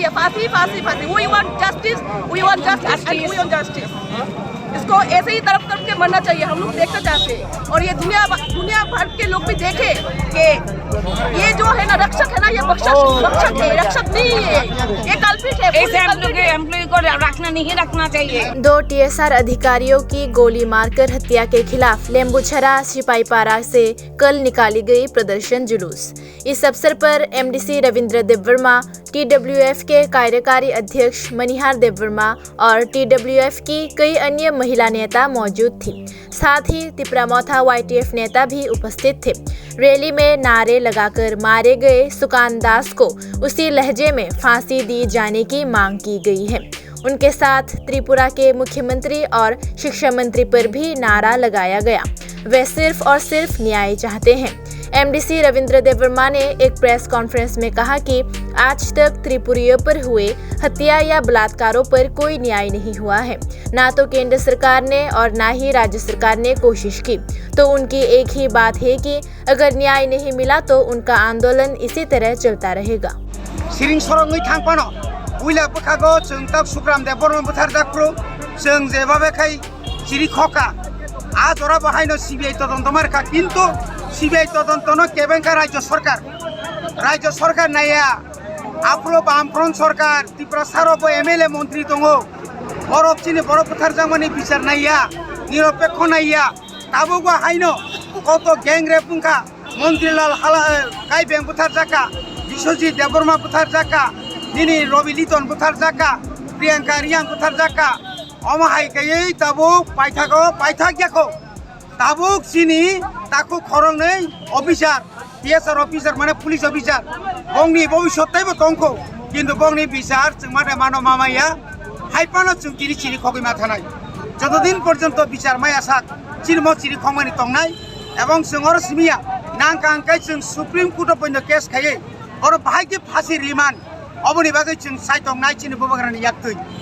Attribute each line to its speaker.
Speaker 1: चाहिए, फांसी फांसी फांसी। We want justice, we want justice and we want justice. इसको ऐसे ही तरफ तरफ के मरना चाहिए, हम लोग देखना चाहते हैं। और ये दुनिया भर के लोग भी देखे कि ये जो है ना रक्षक है ना, ये रक्षक है, रक्षक नहीं है, ये कल्पित है।
Speaker 2: ऐसे एम्प्लॉय को रखना नहीं रखना चाहिए।
Speaker 3: 2 TSR अधिकारियों की गोली मारकर हत्या के खिलाफ लेम्बुछरा सिपाहीपारा से कल निकाली गई प्रदर्शन जुलूस। इस अवसर पर MDC रविंद्र देववर्मा, TWF के कार्यकारी अध्यक्ष मनिहार देववर्मा और TWF की कई अन्य महिला नेता मौजूद थी। साथ ही तिपरामौथा YTF नेता भी उपस्थित थे। रैली में नारे लगाकर मारे गए सुकान दास को उसी लहजे में फांसी दी जाने की मांग की गई है। उनके साथ त्रिपुरा के मुख्यमंत्री और शिक्षा मंत्री पर भी नारा लगाया गया। वे सिर्फ और सिर्फ न्याय चाहते हैं। MDC रविंद्र देववर्मा ने एक प्रेस कॉन्फ्रेंस में कहा कि आज तक त्रिपुरियों पर हुए हत्या या बलात्कारों पर कोई न्याय नहीं हुआ है। ना तो केंद्र सरकार ने और ना ही राज्य सरकार ने कोशिश की। तो उनकी एक ही बात है कि अगर न्याय नहीं मिला तो उनका आंदोलन इसी तरह चलता रहेगा।
Speaker 4: उइला बखागो जों तक सुग्राम देववर्मा बुथारजाख्रु जों जेबाबेखाय चिरि खका आ दरा बाहायनो CBI तदন্ত मारका किन्तु CBI तदन्तनो केबेंका राज्य सरकार नाया आप्रो बामफ्रन्ट सरकार त्रिपुरा सारावबो MLA मन्त्री दङ बरफचिनि बरफ बुथारजांमानि बिचार नाया निरपेक्ष नाया दाबोबो हायनो कत गेंग्रेप बुंखा मन्त्रीलाल काइबें बुथारजाका Biswajit Debbarma बुथारजाका Nini Robi Liton Butarjaka, Priyanka Riang Butarjaka, Omahai Kayei, Tabuk, Paitagyako, Tabuk Sini, Taku Korone, officer, TSR officer, Mana police officer, Bongni Bowi Shotabo Tonko, Kindu Bongni Bizar, Mano Mamaya, Haipano Chiri Chiri Kogimatanai. Jodin Porjanto Bizar Mayasak, Chirmo Chiri Komani Tongnai, Among Sungor Simia, Nankan Kaisen Supreme Court of the case Kaye, or Bahaki Pasi Riman. Oboni bagai chung sai tong nai chini bobagran yaktui